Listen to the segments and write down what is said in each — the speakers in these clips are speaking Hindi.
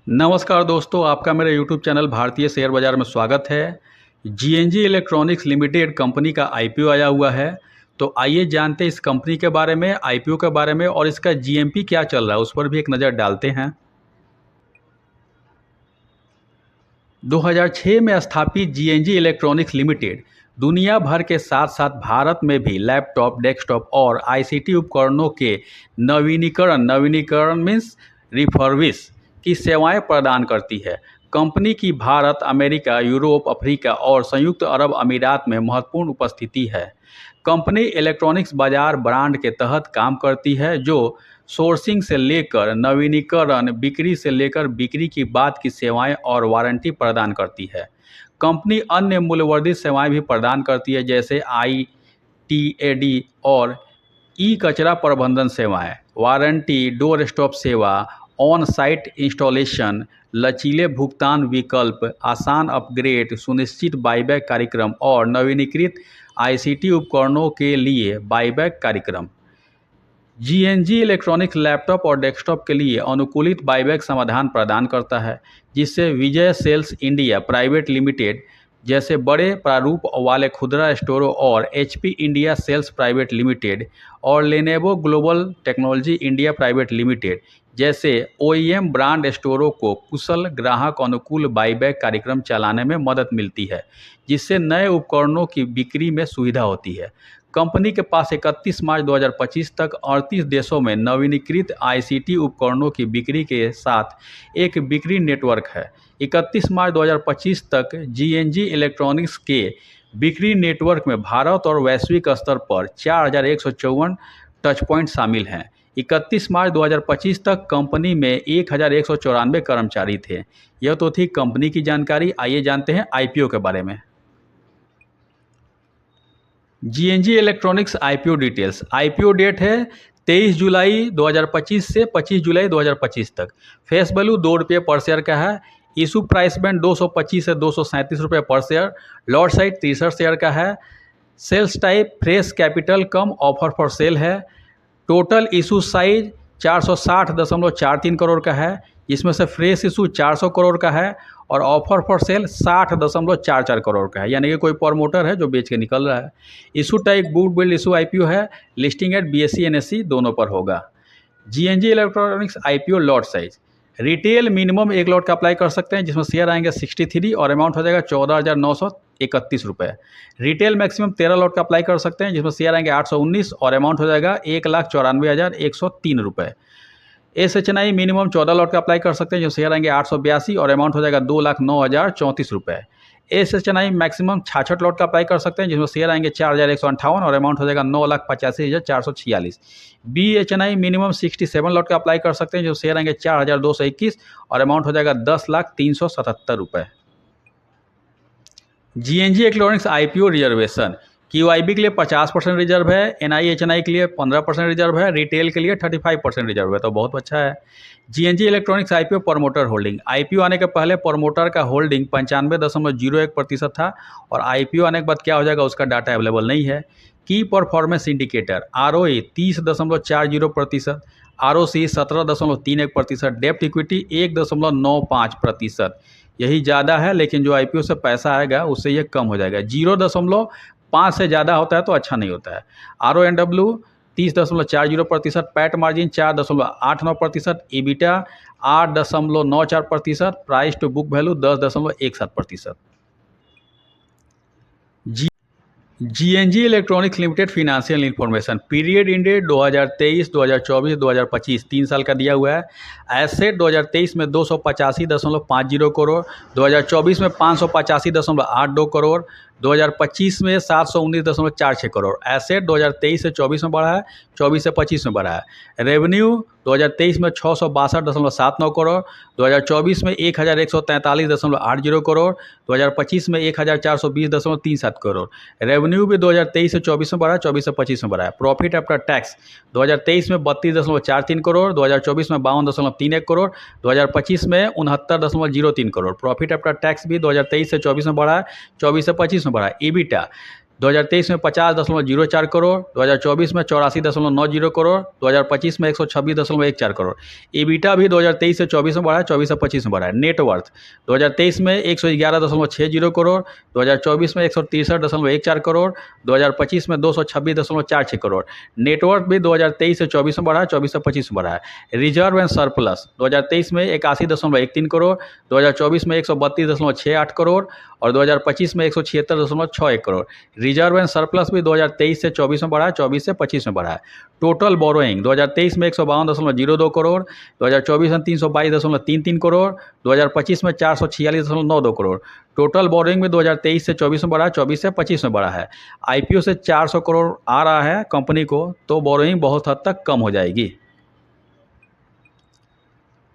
नमस्कार दोस्तों, आपका मेरे YouTube चैनल भारतीय शेयर बाजार में स्वागत है। जीएनजी इलेक्ट्रॉनिक्स लिमिटेड कंपनी का आईपीओ आया हुआ है। तो आइए जानते हैं इस कंपनी के बारे में, आईपीओ के बारे में और इसका जीएमपी क्या चल रहा है उस पर भी एक नज़र डालते हैं। 2006 में स्थापित जीएनजी इलेक्ट्रॉनिक्स लिमिटेड दुनिया भर के साथ साथ भारत में भी लैपटॉप, डेस्कटॉप और आईसीटी उपकरणों के नवीनीकरण मीन्स रिफर्विश की सेवाएं प्रदान करती है। कंपनी की भारत, अमेरिका, यूरोप, अफ्रीका और संयुक्त अरब अमीरात में महत्वपूर्ण उपस्थिति है। कंपनी इलेक्ट्रॉनिक्स बाजार ब्रांड के तहत काम करती है जो सोर्सिंग से लेकर नवीनीकरण, बिक्री से लेकर बिक्री की बाद की सेवाएं और वारंटी प्रदान करती है। कंपनी अन्य मूल्यवर्धित सेवाएं भी प्रदान करती है जैसे आईटीएडी और ई कचरा प्रबंधन सेवाएं, वारंटी, डोर स्टॉप सेवा, ऑन साइट इंस्टॉलेशन, लचीले भुगतान विकल्प, आसान अपग्रेड, सुनिश्चित बाईबैक कार्यक्रम और नवीनीकृत आईसीटी उपकरणों के लिए बाईबैक कार्यक्रम। जीएनजी इलेक्ट्रॉनिक्स लैपटॉप और डेस्कटॉप के लिए अनुकूलित बाईबैक समाधान प्रदान करता है, जिससे Vijay sales India private limited जैसे बड़े प्रारूप वाले खुदरा स्टोरों और HP India sales private limited और Lenovo global technology India private limited जैसे ओईएम ब्रांड स्टोरों को कुशल ग्राहक अनुकूल बाईबैक कार्यक्रम चलाने में मदद मिलती है, जिससे नए उपकरणों की बिक्री में सुविधा होती है। कंपनी के पास 31 मार्च 2025 तक 38 देशों में नवीनीकृत आईसीटी उपकरणों की बिक्री के साथ एक बिक्री नेटवर्क है। 31 मार्च 2025 तक जीएनजी इलेक्ट्रॉनिक्स के बिक्री नेटवर्क में भारत और वैश्विक स्तर पर 4154 टच पॉइंट शामिल हैं। 31 मार्च 2025 तक कंपनी में 1194 कर्मचारी थे। यह तो थी कंपनी की जानकारी। आइए जानते हैं आईपीओ के बारे में। GNG electronics IPO details. IPO date है 23 जुलाई 2025 से 25 जुलाई 2025 तक। फेस वैल्यू ₹2 पर शेयर का है। इशू प्राइस बैंड 225 से 237 रुपये पर शेयर। लॉट साइज 63 शेयर का है। Sales type fresh capital cum offer for sale है। टोटल इशू साइज 460.43 करोड़ का है, जिसमें से फ्रेश इशू 400 करोड़ का है और ऑफर फॉर सेल 60.44 करोड़ का है, यानी कि कोई प्रमोटर है जो बेच के निकल रहा है। Issue type good build issue IPO है। लिस्टिंग एट बीएसई एनएसई दोनों पर होगा। GNG electronics IPO lot size. Retail minimum 1 lot का अप्लाई कर सकते हैं, जिसमें शेयर आएंगे 63 और अमाउंट हो जाएगा 14,931 रुपये। रिटेल मैक्सिमम 13 लॉट का अप्लाई कर सकते हैं, जिसमें शेयर आएंगे 819 और अमाउंट हो जाएगा 1,94,103 रुपये। एसएचएनआई मिनिमम 14 लॉट का अप्लाई कर सकते हैं, जो शेयर आएंगे 882 और अमाउंट हो जाएगा 2,09,034 रुपये। एसएचएनआई मैक्सिमम 66 लॉट का अप्लाई कर सकते हैं, जिसमें शेयर आएंगे 4,158 और अमाउंट हो जाएगा 9,85,446। बीएचएनआई मिनिमम 67 लॉट का अप्लाई कर सकते हैं, जो शेयर आएंगे 4,221 और अमाउंट हो जाएगा 10,377 रुपये। GNG electronics IPO reservation. QIB के लिए 50% रिजर्व है, एनआईएचएनआई के लिए 15% रिजर्व है, रिटेल के लिए 35% रिजर्व है, तो बहुत अच्छा है। GNG electronics IPO promoter holding. IPO आने के पहले प्रमोटर का होल्डिंग 95.01% था और आईपीओ आने के बाद क्या हो जाएगा उसका डाटा अवेलेबल नहीं है। की परफॉर्मेंस इंडिकेटर आरओए 30.40%, आरओसी 17.31%, डेप्ट इक्विटी 1.95%। यही ज़्यादा है, लेकिन जो आईपीओ से पैसा आएगा उससे ये कम हो जाएगा। 0.5 से ज़्यादा होता है तो अच्छा नहीं होता है। RONW 30.40%, PAT margin 4.89%, EBITA 8.94%, price to book value 10.17%। GNG electronics limited financial information. Period ended 2023, 2024, 2025 3 साल का दिया हुआ है। एसेट 2023 में 285.50 करोड़, 2024 में 585.82 करोड़, 2025 में 719.46 करोड़। एसेट 2023 से 24 में बढ़ा है, 24 से 25 में बढ़ा है। रेवेन्यू 2023 में 662.79 करोड़, 2024 में 1,143.80 करोड़, 2025 में 1,420.37 करोड़। रेवेन्यू भी 2023 से 24 में बढ़ा है, 24 से 25 में बढ़ा है। प्रॉफिट आफ्टर टैक्स 2023 में 32.43 करोड़, 2024 में 52.31 करोड़, 2025 में 69.03 करोड़। प्रॉफिट आफ्टर टैक्स भी 2023 से 24 में बढ़ा है, 24 से 25 में बढ़ा है। ईबिटा 2023 में 50.04 करोड़, 2024 में 84.90 करोड़, 2025 में 126.14 करोड़। EBITDA भी 2023 से 24 में बढ़ा है, 24 से 25 में बढ़ा है। नेटवर्थ 2023 में 111.60 करोड़, 2024 में 163.14 करोड़, 2025 में 226.46 करोड़। नेटवर्थ भी 2023 से 24 में बढ़ा है, 24 से 25 में बढ़ा है। रिजर्व एंड सरप्लस 2023 में 81.13 करोड़, 2024 में 132.68 करोड़ और 2025 में 176.61 करोड़। रिजर्व एंड सरप्लस भी 2023 से 24 में बढ़ा है, 24 से 25 में बढ़ा है। टोटल बोरोइंग 2023 में 152.02 करोड़, 2024 में 322.33 करोड़, 2025 में 446.92 करोड़। टोटल बोरोइंग भी 2023 से 24 में बढ़ा है, 24 से 25 में बढ़ा है। आईपीओ से 400 करोड़ आ रहा है कंपनी को, तो बोरोइंग बहुत हद तक कम हो जाएगी।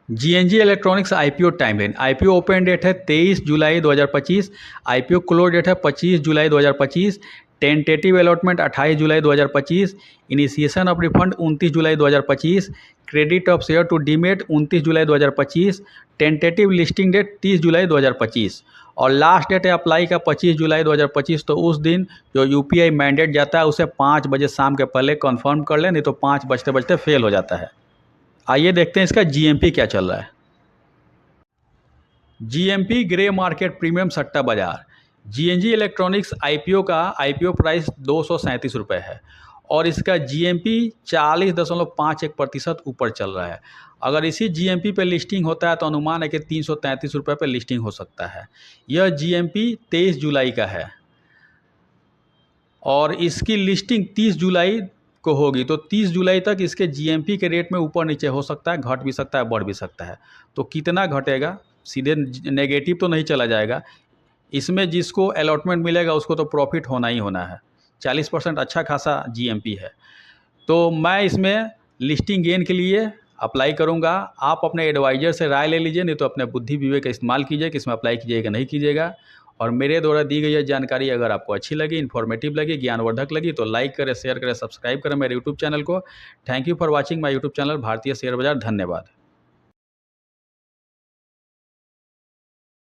GNG electronics IPO timeline. IPO open date है 23 जुलाई 2025, आईपीओ क्लोज डेट है 25 जुलाई 2025, टेंटेटिव अलॉटमेंट 28 जुलाई 2025, इनिशिएशन ऑफ रिफंड 29 जुलाई 2025, credit of share to demat 29 जुलाई 2025, टेंटेटिव लिस्टिंग डेट 30 जुलाई 2025 और लास्ट डेट है अप्लाई का 25 जुलाई 2025। तो उस दिन जो यूपीआई मैंडेट जाता है उसे 5 बजे शाम के पहले कंफर्म कर लें, नहीं तो 5 बजते बजते फेल हो जाता है। आइए देखते हैं इसका जीएमपी क्या चल रहा है। जीएमपी ग्रे मार्केट प्रीमियम सट्टा बाजार। जीएनजी इलेक्ट्रॉनिक्स आईपीओ का आईपीओ प्राइस 237 रुपये है और इसका जीएमपी 40.51% ऊपर चल रहा है। अगर इसी जीएमपी पे लिस्टिंग होता है तो अनुमान है कि 333 रुपये पे लिस्टिंग हो सकता है। यह जीएमपी 23 जुलाई का है और इसकी लिस्टिंग 30 जुलाई को होगी, तो 30 जुलाई तक इसके जीएमपी के रेट में ऊपर नीचे हो सकता है, घट भी सकता है, बढ़ भी सकता है। तो कितना घटेगा, सीधे नेगेटिव तो नहीं चला जाएगा। इसमें जिसको अलॉटमेंट मिलेगा उसको तो प्रॉफिट होना ही होना है। 40% अच्छा खासा जीएमपी है। तो मैं इसमें लिस्टिंग गेन के लिए अप्लाई करूंगा। आप अपने एडवाइज़र से राय ले लीजिए, नहीं तो अपने बुद्धि विवेक का इस्तेमाल कीजिए कि इसमें अप्लाई कीजिएगा नहीं कीजिएगा। और मेरे द्वारा दी गई यह जानकारी अगर आपको अच्छी लगी, इन्फॉर्मेटिव लगी, ज्ञानवर्धक लगी तो लाइक करें, शेयर करें, सब्सक्राइब करें मेरे यूट्यूब चैनल को। Thank you for watching my YouTube channel भारतीय शेयर बाजार। धन्यवाद।